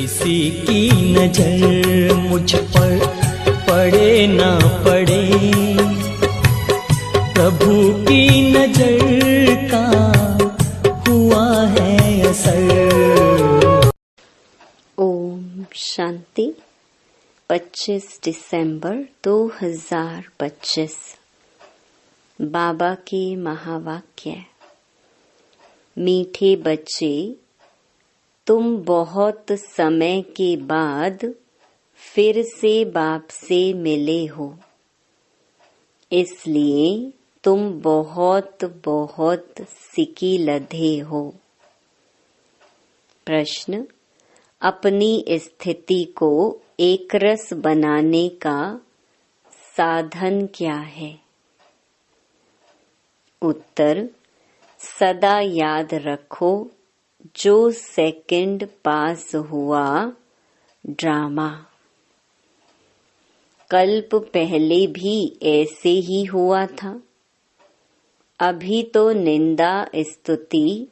किसी की नजर मुझ पर पड़े ना पड़े, प्रभु की नजर का हुआ है असर। ओम शांति। 25 दिसंबर 2025। बाबा के महावाक्य। मीठे बच्चे, तुम बहुत समय के बाद फिर से बाप से मिले हो, इसलिए तुम बहुत बहुत सिकी लधे हो। प्रश्न, अपनी स्थिति को एकरस बनाने का साधन क्या है? उत्तर, सदा याद रखो, जो सेकंड पास हुआ ड्रामा कल्प पहले भी ऐसे ही हुआ था। अभी तो निंदा स्तुति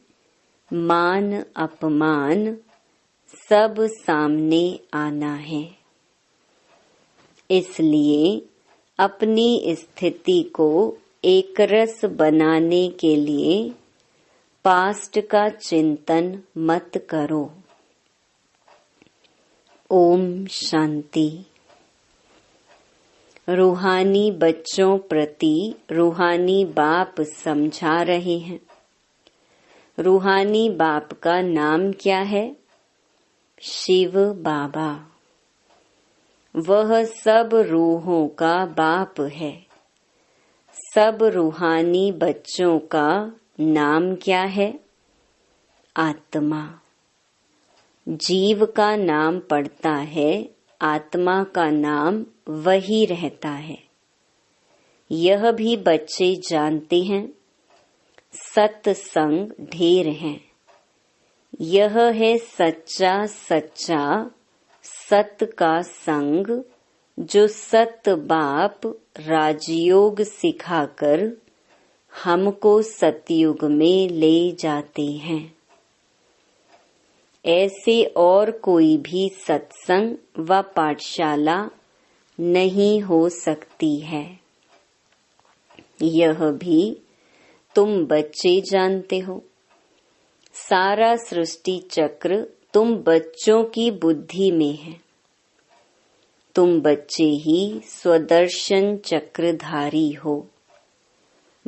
मान अपमान सब सामने आना है। इसलिए अपनी स्थिति को एकरस बनाने के लिए पास्ट का चिंतन मत करो। ओम शांति। रूहानी बच्चों प्रति रूहानी बाप समझा रहे हैं। रूहानी बाप का नाम क्या है? शिव बाबा। वह सब रूहों का बाप है। सब रूहानी बच्चों का नाम क्या है? आत्मा। जीव का नाम पड़ता है, आत्मा का नाम वही रहता है। यह भी बच्चे जानते हैं। सत्संग ढेर हैं। यह है सच्चा सच्चा सत का संग, जो सत बाप राजयोग सिखाकर हमको सतयुग में ले जाते हैं। ऐसे और कोई भी सत्संग व पाठशाला नहीं हो सकती है। यह भी तुम बच्चे जानते हो। सारा सृष्टि चक्र तुम बच्चों की बुद्धि में है। तुम बच्चे ही स्वदर्शन चक्रधारी हो।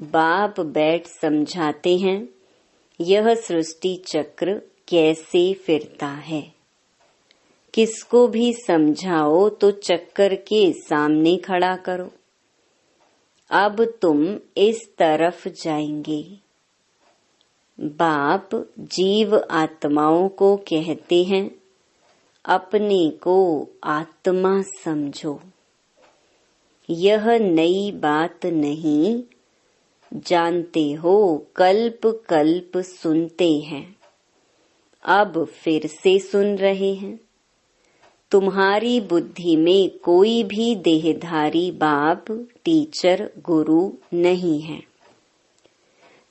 बाप बैठ समझाते हैं, यह सृष्टि चक्र कैसे फिरता है। किसको भी समझाओ तो चक्कर के सामने खड़ा करो। अब तुम इस तरफ जाएंगे। बाप जीव आत्माओं को कहते हैं, अपने को आत्मा समझो। यह नई बात नहीं, जानते हो, कल्प कल्प सुनते हैं, अब फिर से सुन रहे हैं। तुम्हारी बुद्धि में कोई भी देहधारी बाप, टीचर, गुरु नहीं है।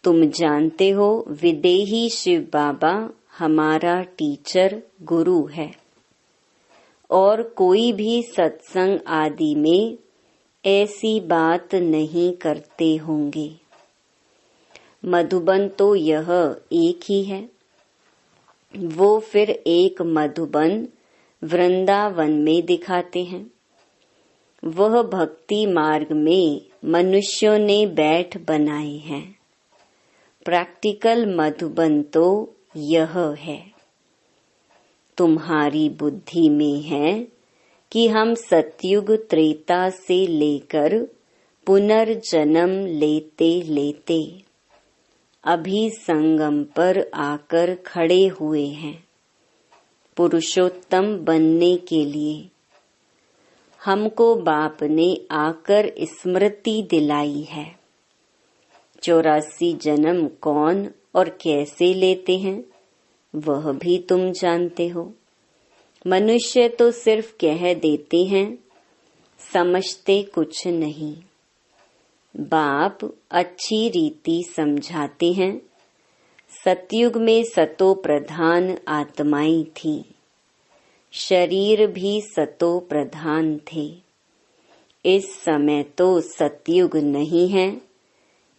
तुम जानते हो, विदेही शिव बाबा हमारा टीचर गुरु है। और कोई भी सत्संग आदि में ऐसी बात नहीं करते होंगे। मधुबन तो यह एक ही है। वो फिर एक मधुबन वृंदावन में दिखाते हैं। वह भक्ति मार्ग में मनुष्यों ने बैठ बनाए हैं। प्रैक्टिकल मधुबन तो यह है। तुम्हारी बुद्धि में है कि हम सतयुग त्रेता से लेकर पुनर्जन्म लेते लेते अभी संगम पर आकर खड़े हुए हैं, पुरुषोत्तम बनने के लिए। हमको बाप ने आकर स्मृति दिलाई है। 84 जन्म कौन और कैसे लेते हैं, वह भी तुम जानते हो। मनुष्य तो सिर्फ कह देते हैं, समझते कुछ नहीं। बाप अच्छी रीति समझाते हैं। सतयुग में सतो प्रधान आत्माएं थी। शरीर भी सतो प्रधान थे। इस समय तो सतयुग नहीं है,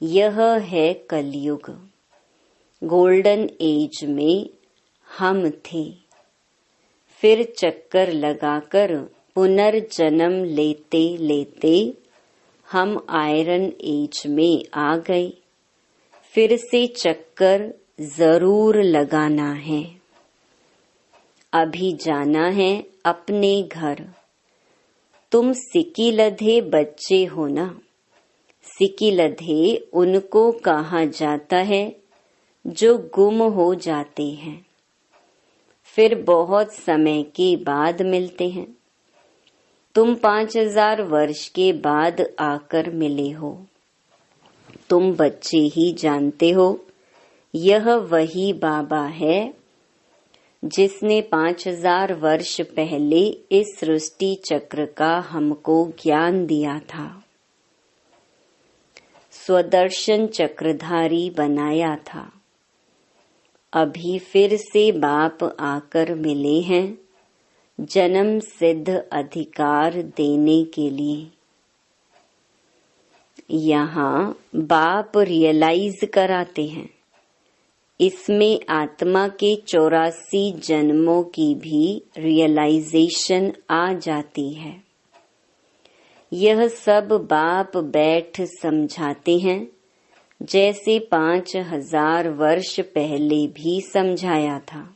यह है कलयुग। गोल्डन एज में हम थे, फिर चक्कर लगाकर पुनर्जन्म लेते लेते हम आयरन एज में आ गए। फिर से चक्कर जरूर लगाना है। अभी जाना है अपने घर। तुम सिकी लधे बच्चे हो ना। सिकी लधे उनको कहा जाता है जो गुम हो जाते हैं, फिर बहुत समय के बाद मिलते हैं। तुम 5000 वर्ष के बाद आकर मिले हो। तुम बच्चे ही जानते हो यह वही बाबा है जिसने 5000 वर्ष पहले इस सृष्टि चक्र का हमको ज्ञान दिया था, स्वदर्शन चक्रधारी बनाया था। अभी फिर से बाप आकर मिले हैं जन्म सिद्ध अधिकार देने के लिए। यहाँ बाप रियलाइज कराते हैं, इसमें आत्मा के 84 जन्मों की भी रियलाइजेशन आ जाती है। यह सब बाप बैठ समझाते हैं, जैसे 5000 वर्ष पहले भी समझाया था।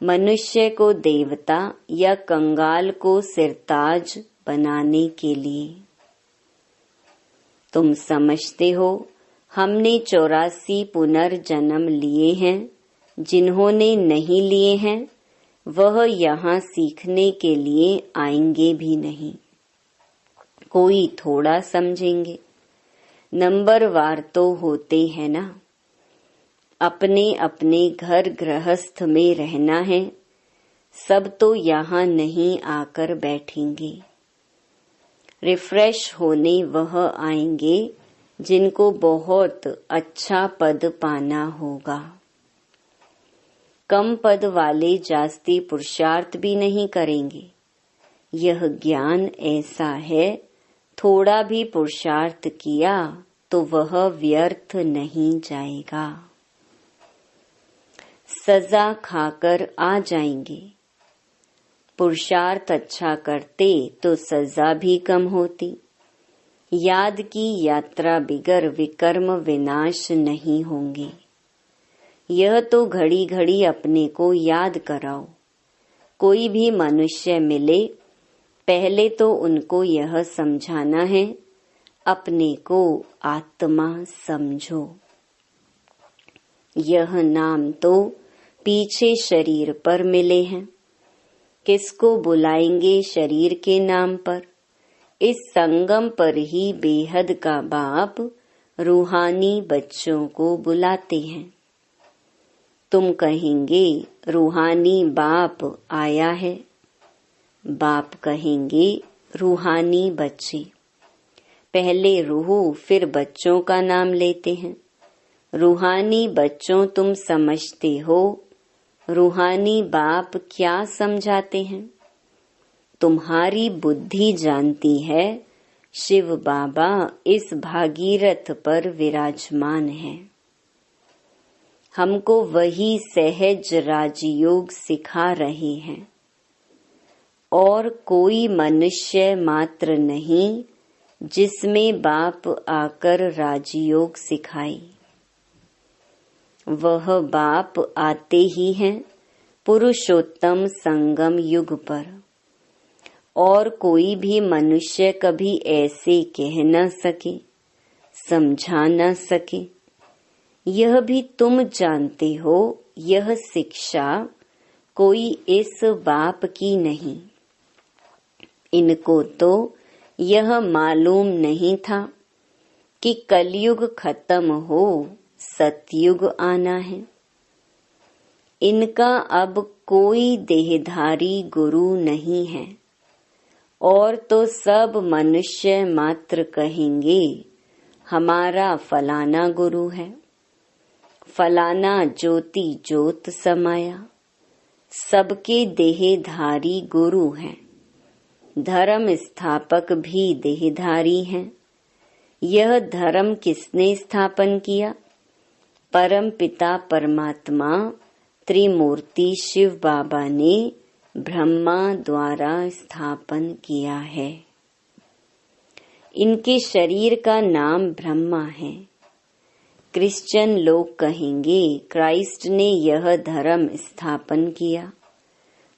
मनुष्य को देवता या कंगाल को सिरताज बनाने के लिए। तुम समझते हो हमने 84 पुनर्जन्म लिए हैं। जिन्होंने नहीं लिए हैं वह यहाँ सीखने के लिए आएंगे भी नहीं। कोई थोड़ा समझेंगे, नंबरवार तो होते हैं ना। अपने अपने घर गृहस्थ में रहना है, सब तो यहाँ नहीं आकर बैठेंगे। रिफ्रेश होने वह आएंगे जिनको बहुत अच्छा पद पाना होगा। कम पद वाले जास्ती पुरुषार्थ भी नहीं करेंगे। यह ज्ञान ऐसा है, थोड़ा भी पुरुषार्थ किया तो वह व्यर्थ नहीं जाएगा। सजा खाकर आ जाएंगे। पुरुषार्थ अच्छा करते तो सजा भी कम होती। याद की यात्रा बिगर विकर्म विनाश नहीं होंगे। यह तो घड़ी घड़ी अपने को याद कराओ। कोई भी मनुष्य मिले, पहले तो उनको यह समझाना है, अपने को आत्मा समझो। यह नाम तो पीछे शरीर पर मिले हैं। किसको बुलाएंगे शरीर के नाम पर? इस संगम पर ही बेहद का बाप रूहानी बच्चों को बुलाते हैं। तुम कहेंगे रूहानी बाप आया है। बाप कहेंगे रूहानी बच्चे। पहले रूह फिर बच्चों का नाम लेते हैं। रूहानी बच्चों तुम समझते हो, रूहानी बाप क्या समझाते हैं? तुम्हारी बुद्धि जानती है शिव बाबा इस भागीरथ पर विराजमान है। हमको वही सहज राजयोग सिखा रहे हैं और कोई मनुष्य मात्र नहीं जिसमें बाप आकर राजयोग सिखाए। वह बाप आते ही हैं पुरुषोत्तम संगम युग पर, और कोई भी मनुष्य कभी ऐसे कह न सके, समझा न सके। यह भी तुम जानते हो, यह शिक्षा कोई इस बाप की नहीं। इनको तो यह मालूम नहीं था कि कलयुग खत्म हो, सतयुग आना है। इनका अब कोई देहधारी गुरु नहीं है, और तो सब मनुष्य मात्र कहेंगे हमारा फलाना गुरु है। फलाना ज्योति ज्योत समाया, सबके देहधारी गुरु हैं। धर्म स्थापक भी देहधारी हैं। यह धर्म किसने स्थापन किया? परम पिता परमात्मा त्रिमूर्ति शिव बाबा ने ब्रह्मा द्वारा स्थापन किया है। इनके शरीर का नाम ब्रह्मा है। क्रिश्चियन लोग कहेंगे क्राइस्ट ने यह धर्म स्थापन किया।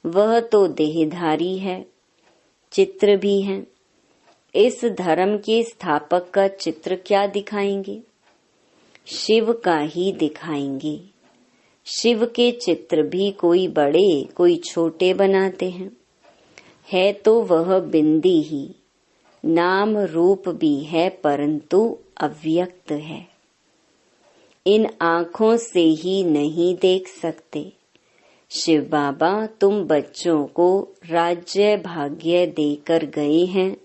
वह तो देहधारी है, चित्र भी है। इस धर्म के स्थापक का चित्र क्या दिखाएंगे? शिव का ही दिखाएंगे। शिव के चित्र भी कोई बड़े कोई छोटे बनाते हैं। है तो वह बिंदी ही, नाम रूप भी है परंतु अव्यक्त है। इन आँखों से ही नहीं देख सकते। शिव बाबा तुम बच्चों को राज्य भाग्य देकर गए हैं,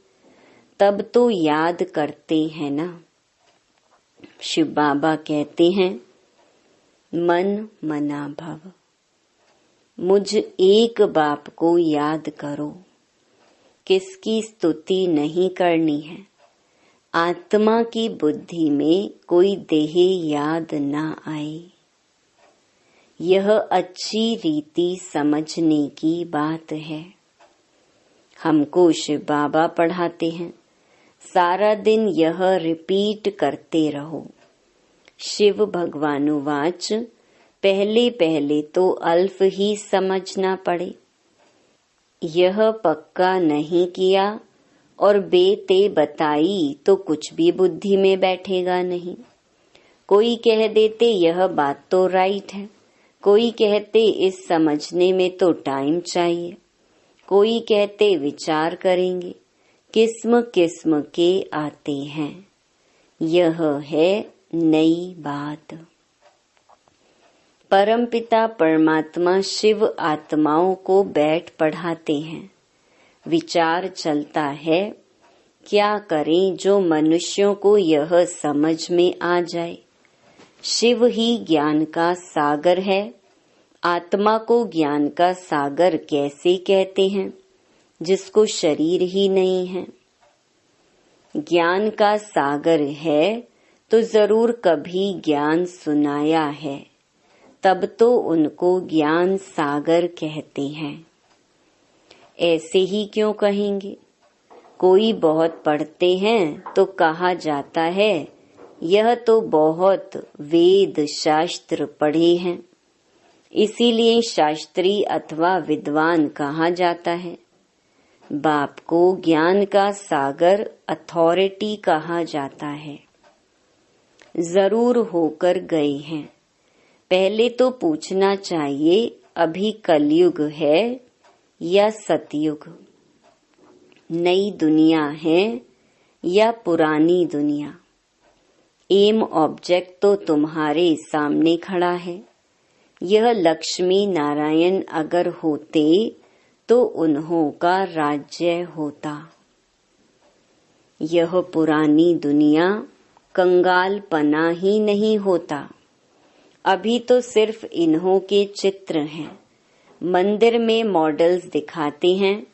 तब तो याद करते हैं ना। शिव बाबा कहते हैं मन मना भव, मुझ एक बाप को याद करो। किसकी स्तुति नहीं करनी है। आत्मा की बुद्धि में कोई देह याद ना आए। यह अच्छी रीति समझने की बात है। हमको शिव बाबा पढ़ाते हैं, सारा दिन यह रिपीट करते रहो। शिव भगवानुवाच, पहले पहले तो अल्फ ही समझना पड़े। यह पक्का नहीं किया और बेते बताई तो कुछ भी बुद्धि में बैठेगा नहीं। कोई कह देते यह बात तो राइट है, कोई कहते इस समझने में तो टाइम चाहिए, कोई कहते विचार करेंगे। किस्म किस्म के आते हैं। यह है नई बात। परमपिता परमात्मा शिव आत्माओं को बैठ पढ़ाते हैं। विचार चलता है, क्या करें जो मनुष्यों को यह समझ में आ जाए। शिव ही ज्ञान का सागर है। आत्मा को ज्ञान का सागर कैसे कहते हैं जिसको शरीर ही नहीं है। ज्ञान का सागर है तो जरूर कभी ज्ञान सुनाया है, तब तो उनको ज्ञान सागर कहते हैं। ऐसे ही क्यों कहेंगे? कोई बहुत पढ़ते हैं तो कहा जाता है यह तो बहुत वेद शास्त्र पढ़े हैं, इसीलिए शास्त्री अथवा विद्वान कहा जाता है। बाप को ज्ञान का सागर अथॉरिटी कहा जाता है। जरूर होकर गए हैं। पहले तो पूछना चाहिए अभी कलयुग है या सतयुग, नई दुनिया है या पुरानी दुनिया। एम ऑब्जेक्ट तो तुम्हारे सामने खड़ा है। यह लक्ष्मी नारायण अगर होते तो उन्हों का राज्य होता। यह पुरानी दुनिया कंगालपना ही नहीं होता। अभी तो सिर्फ इन्हों के चित्र हैं। मंदिर में मॉडल्स दिखाते हैं,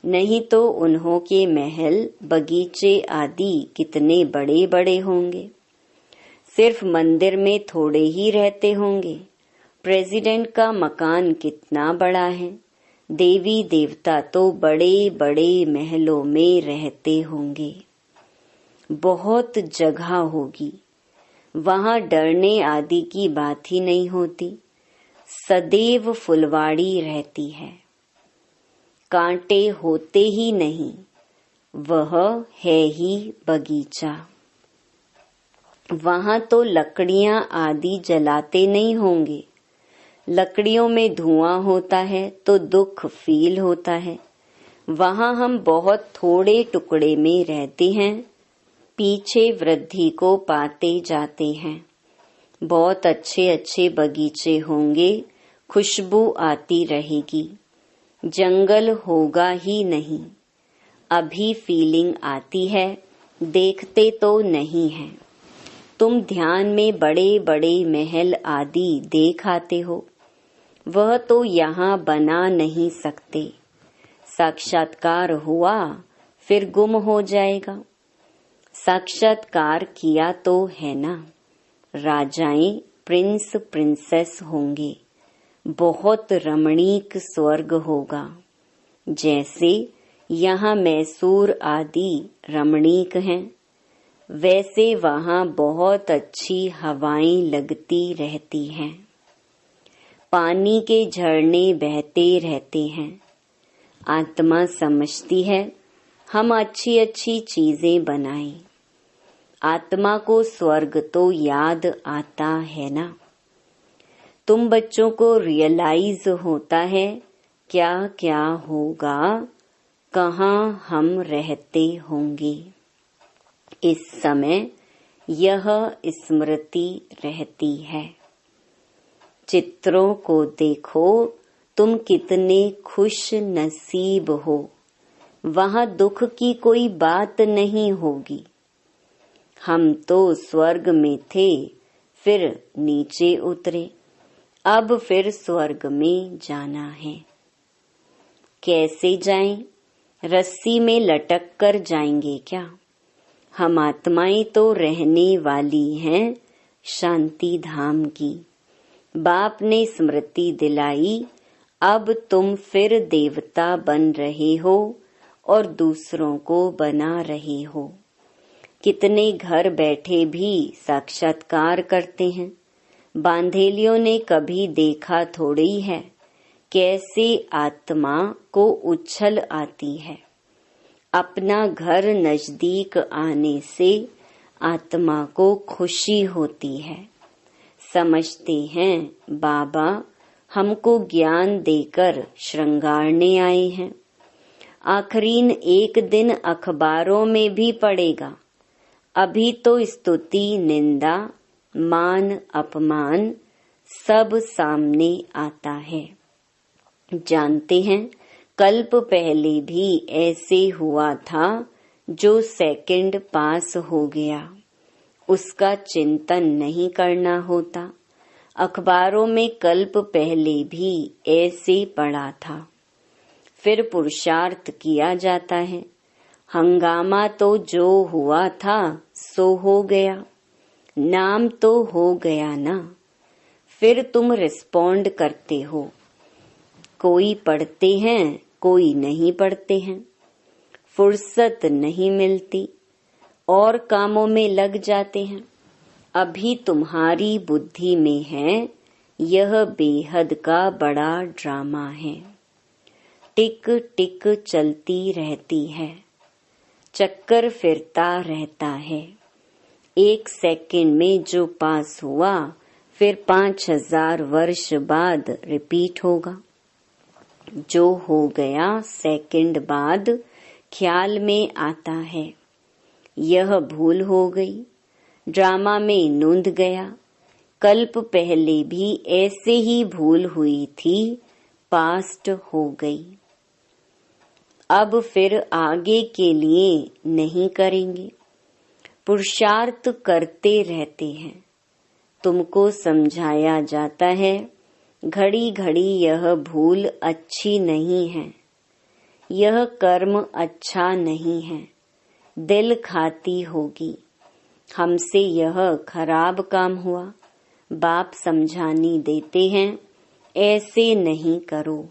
नहीं तो उन्हों के महल बगीचे आदि कितने बड़े बड़े होंगे। सिर्फ मंदिर में थोड़े ही रहते होंगे। प्रेसिडेंट का मकान कितना बड़ा है। देवी देवता तो बड़े बड़े महलों में रहते होंगे। बहुत जगह होगी, वहाँ डरने आदि की बात ही नहीं होती। सदैव फुलवाड़ी रहती है, कांटे होते ही नहीं, वह है ही बगीचा। वहाँ तो लकड़ियाँ आदि जलाते नहीं होंगे। लकड़ियों में धुआं होता है तो दुख फील होता है। वहाँ हम बहुत थोड़े टुकड़े में रहते हैं, पीछे वृद्धि को पाते जाते हैं। बहुत अच्छे अच्छे बगीचे होंगे, खुशबू आती रहेगी। जंगल होगा ही नहीं। अभी फीलिंग आती है, देखते तो नहीं है। तुम ध्यान में बड़े बड़े महल आदि देख आते हो। वह तो यहाँ बना नहीं सकते। साक्षात्कार हुआ फिर गुम हो जाएगा। साक्षात्कार किया तो है ना। राजाएं प्रिंस प्रिंसेस होंगे। बहुत रमणीक स्वर्ग होगा। जैसे यहाँ मैसूर आदि रमणीक हैं, वैसे वहाँ बहुत अच्छी हवाएं लगती रहती हैं। पानी के झरने बहते रहते हैं। आत्मा समझती है हम अच्छी अच्छी चीजें बनाएं। आत्मा को स्वर्ग तो याद आता है ना। तुम बच्चों को रियलाइज होता है क्या क्या होगा, कहाँ हम रहते होंगे। इस समय यह स्मृति रहती है। चित्रों को देखो, तुम कितने खुश नसीब हो। वहाँ दुख की कोई बात नहीं होगी। हम तो स्वर्ग में थे, फिर नीचे उतरे, अब फिर स्वर्ग में जाना है। कैसे जाएं? रस्सी में लटक कर जाएंगे क्या? हम आत्माएं तो रहने वाली हैं शांति धाम की। बाप ने स्मृति दिलाई, अब तुम फिर देवता बन रहे हो और दूसरों को बना रहे हो। कितने घर बैठे भी साक्षात्कार करते हैं। बांधेलियों ने कभी देखा थोड़ी है कैसे आत्मा को उछल आती है। अपना घर नजदीक आने से आत्मा को खुशी होती है। समझते हैं बाबा हमको ज्ञान देकर श्रृंगारने आए हैं। आखरीन एक दिन अखबारों में भी पड़ेगा। अभी तो स्तुति निंदा मान अपमान सब सामने आता है। जानते हैं कल्प पहले भी ऐसे हुआ था। जो सेकंड पास हो गया उसका चिंतन नहीं करना होता। अखबारों में कल्प पहले भी ऐसे पड़ा था। फिर पुरुषार्थ किया जाता है। हंगामा तो जो हुआ था सो हो गया। नाम तो हो गया ना। फिर तुम रिस्पॉन्ड करते हो। कोई पढ़ते हैं, कोई नहीं पढ़ते हैं। फुर्सत नहीं मिलती और कामों में लग जाते हैं। अभी तुम्हारी बुद्धि में है यह बेहद का बड़ा ड्रामा है। टिक टिक चलती रहती है। चक्कर फिरता रहता है। एक सेकंड में जो पास हुआ फिर 5000 वर्ष बाद रिपीट होगा। जो हो गया सेकंड बाद ख्याल में आता है यह भूल हो गई। ड्रामा में नूंद गया। कल्प पहले भी ऐसे ही भूल हुई थी, पास्ट हो गई। अब फिर आगे के लिए नहीं करेंगे। पुरुषार्थ करते रहते हैं। तुमको समझाया जाता है घड़ी घड़ी यह भूल अच्छी नहीं है। यह कर्म अच्छा नहीं है। दिल खाती होगी। हमसे यह खराब काम हुआ। बाप समझानी देते हैं ऐसे नहीं करो।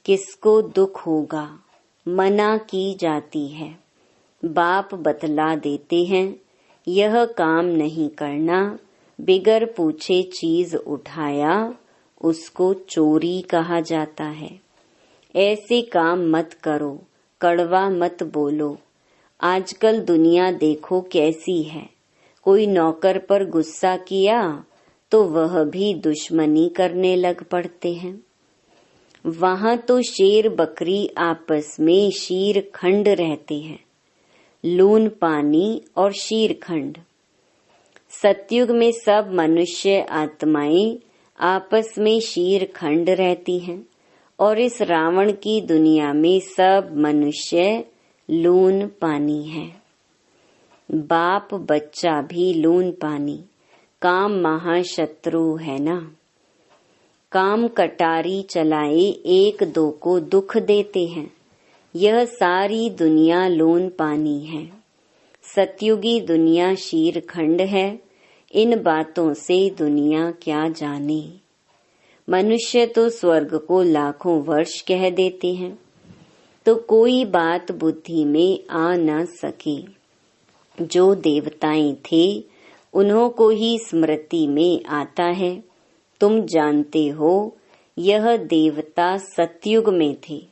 किसको दुख होगा, मना की जाती है। बाप बतला देते हैं यह काम नहीं करना। बिगर पूछे चीज उठाया उसको चोरी कहा जाता है। ऐसे काम मत करो, कड़वा मत बोलो। आजकल दुनिया देखो कैसी है। कोई नौकर पर गुस्सा किया तो वह भी दुश्मनी करने लग पड़ते हैं। वहाँ तो शेर बकरी आपस में शीरखंड रहते हैं। लून पानी और शीरखंड। सतयुग में सब मनुष्य आत्माएं आपस में शीरखंड रहती हैं और इस रावण की दुनिया में सब मनुष्य लून पानी है। बाप बच्चा भी लून पानी। काम महाशत्रु है ना। काम कटारी चलाए एक दो को दुख देते हैं। यह सारी दुनिया लोन पानी है। सतयुगी दुनिया शीरखंड है। इन बातों से दुनिया क्या जाने। मनुष्य तो स्वर्ग को लाखों वर्ष कह देते हैं, तो कोई बात बुद्धि में आ न सके। जो देवताएं थे उन्हों को ही स्मृति में आता है। तुम जानते हो यह देवता सतयुग में थे।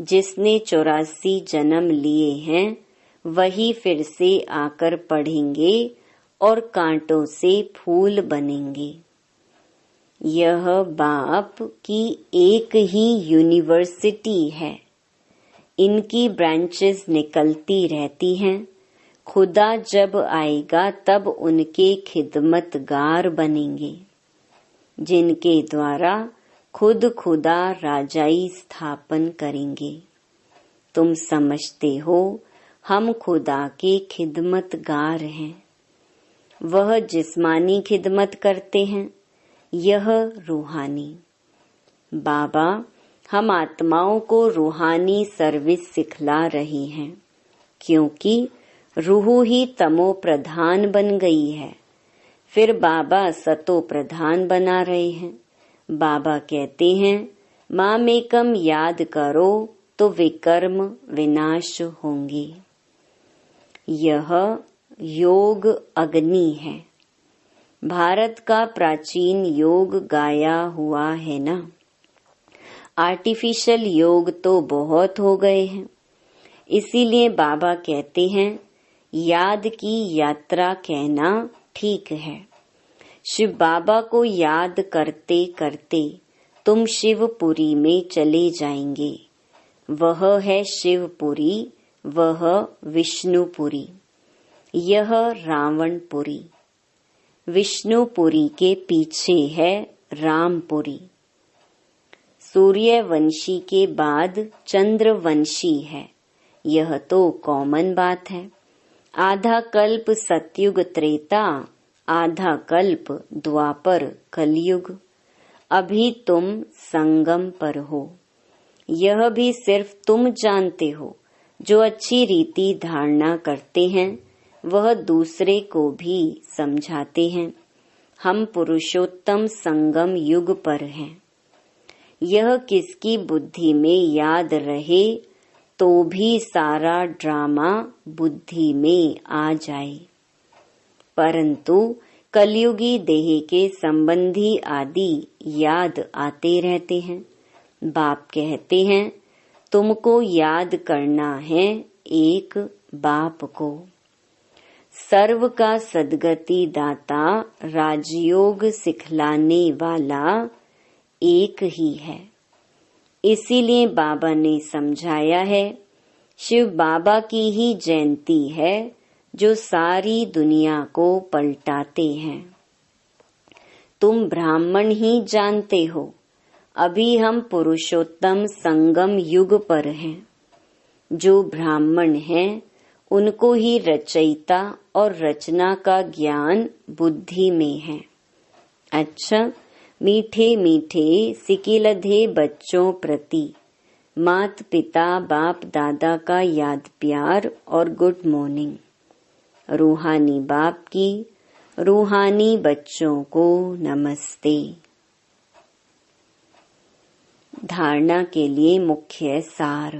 जिसने 84 जन्म लिए हैं वही फिर से आकर पढ़ेंगे और कांटों से फूल बनेंगे। यह बाप की एक ही यूनिवर्सिटी है। इनकी ब्रांचेस निकलती रहती हैं। खुदा जब आएगा तब उनके खिदमतगार बनेंगे, जिनके द्वारा खुद खुदा राजाई स्थापन करेंगे। तुम समझते हो हम खुदा के खिदमतगार हैं। वह जिस्मानी खिदमत करते हैं, यह रूहानी। बाबा हम आत्माओं को रूहानी सर्विस सिखला रही हैं, क्योंकि रूह ही तमो प्रधान बन गई है। फिर बाबा सतो प्रधान बना रहे हैं। बाबा कहते हैं मामेकम याद करो तो विकर्म विनाश होंगे। यह योग अग्नि है। भारत का प्राचीन योग गाया हुआ है ना। आर्टिफिशियल योग तो बहुत हो गए हैं। इसीलिए बाबा कहते हैं याद की यात्रा कहना ठीक है। शिव बाबा को याद करते करते तुम शिवपुरी में चले जाएंगे। वह है शिवपुरी, वह विष्णुपुरी, यह रावणपुरी। विष्णुपुरी के पीछे है रामपुरी। सूर्यवंशी के बाद चंद्रवंशी है, यह तो कॉमन बात है। आधा कल्प सतयुग त्रेता, आधा कल्प द्वापर कलयुग। अभी तुम संगम पर हो। यह भी सिर्फ तुम जानते हो। जो अच्छी रीति धारणा करते हैं वह दूसरे को भी समझाते हैं। हम पुरुषोत्तम संगम युग पर हैं। यह किसकी बुद्धि में याद रहे तो भी सारा ड्रामा बुद्धि में आ जाए। परंतु कलयुगी देह के संबंधी आदि याद आते रहते हैं। बाप कहते हैं तुमको याद करना है एक बाप को। सर्व का सद्गति दाता राजयोग सिखलाने वाला एक ही है। इसीलिए बाबा ने समझाया है शिव बाबा की ही जयंती है जो सारी दुनिया को पलटाते हैं। तुम ब्राह्मण ही जानते हो। अभी हम पुरुषोत्तम संगम युग पर हैं। जो ब्राह्मण हैं उनको ही रचयिता और रचना का ज्ञान बुद्धि में है। अच्छा, मीठे मीठे सिकिलधे बच्चों प्रति मात पिता बाप दादा का याद प्यार और गुड मॉर्निंग। रूहानी बाप की रूहानी बच्चों को नमस्ते। धारणा के लिए मुख्य सार।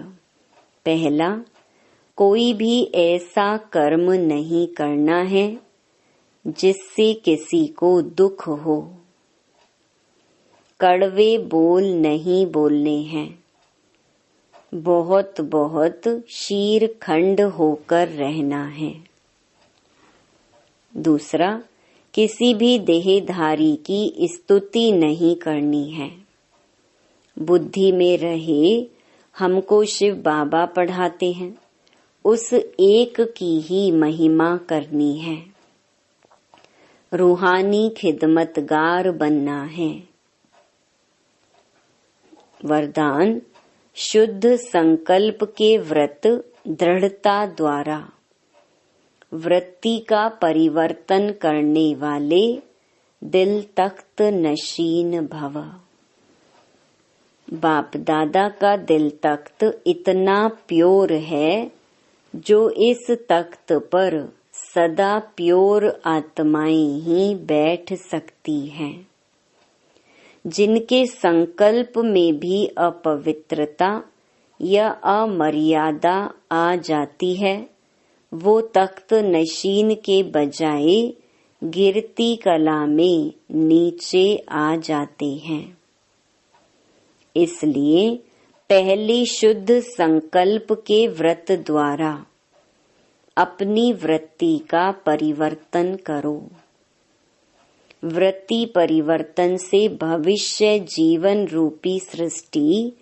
पहला, कोई भी ऐसा कर्म नहीं करना है जिससे किसी को दुख हो। कड़वे बोल नहीं बोलने हैं। बहुत बहुत शीरखंड होकर रहना है। दूसरा, किसी भी देहधारी की स्तुति नहीं करनी है। बुद्धि में रहे हमको शिव बाबा पढ़ाते हैं, उस एक की ही महिमा करनी है। रूहानी खिदमतगार बनना है। वरदान, शुद्ध संकल्प के व्रत दृढ़ता द्वारा वृत्ति का परिवर्तन करने वाले दिल तख्त नशीन भव। बाप दादा का दिल तख्त इतना प्योर है जो इस तख्त पर सदा प्योर आत्माएं ही बैठ सकती हैं। जिनके संकल्प में भी अपवित्रता या अमर्यादा आ जाती है, वो तख्त नशीन के बजाय गिरती कला में नीचे आ जाते हैं। इसलिए पहले शुद्ध संकल्प के व्रत द्वारा अपनी वृत्ति का परिवर्तन करो। वृत्ति परिवर्तन से भविष्य जीवन रूपी सृष्टि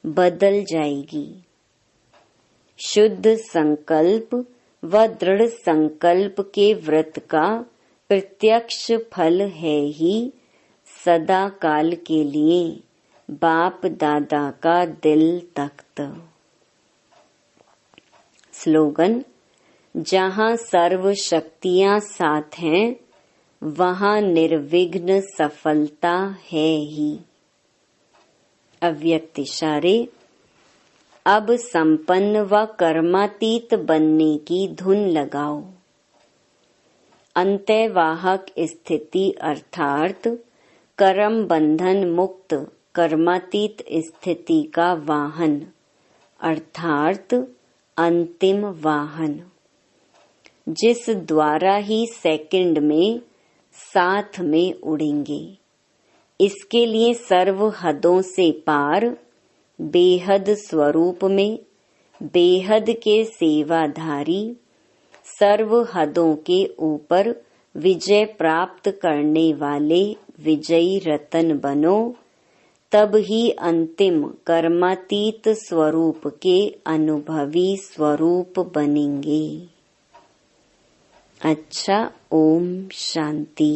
बदल जाएगी। शुद्ध संकल्प व दृढ़ संकल्प के व्रत का प्रत्यक्ष फल है ही सदा काल के लिए बाप दादा का दिल तख्त। स्लोगन: जहाँ सर्व शक्तियाँ साथ हैं, वहाँ निर्विघ्न सफलता है ही। अव्यक्त इशारे: अब संपन्न व कर्मातीत बनने की धुन लगाओ। अंतःवाहक स्थिति अर्थात कर्म बंधन मुक्त कर्मातीत स्थिति का वाहन अर्थात अंतिम वाहन, जिस द्वारा ही सेकंड में साथ में उड़ेंगे। इसके लिए सर्व हदों से पार बेहद स्वरूप में बेहद के सेवाधारी सर्व हदों के ऊपर विजय प्राप्त करने वाले विजयी रतन बनो, तब ही अंतिम कर्मातीत स्वरूप के अनुभवी स्वरूप बनेंगे। अच्छा, ओम शांति।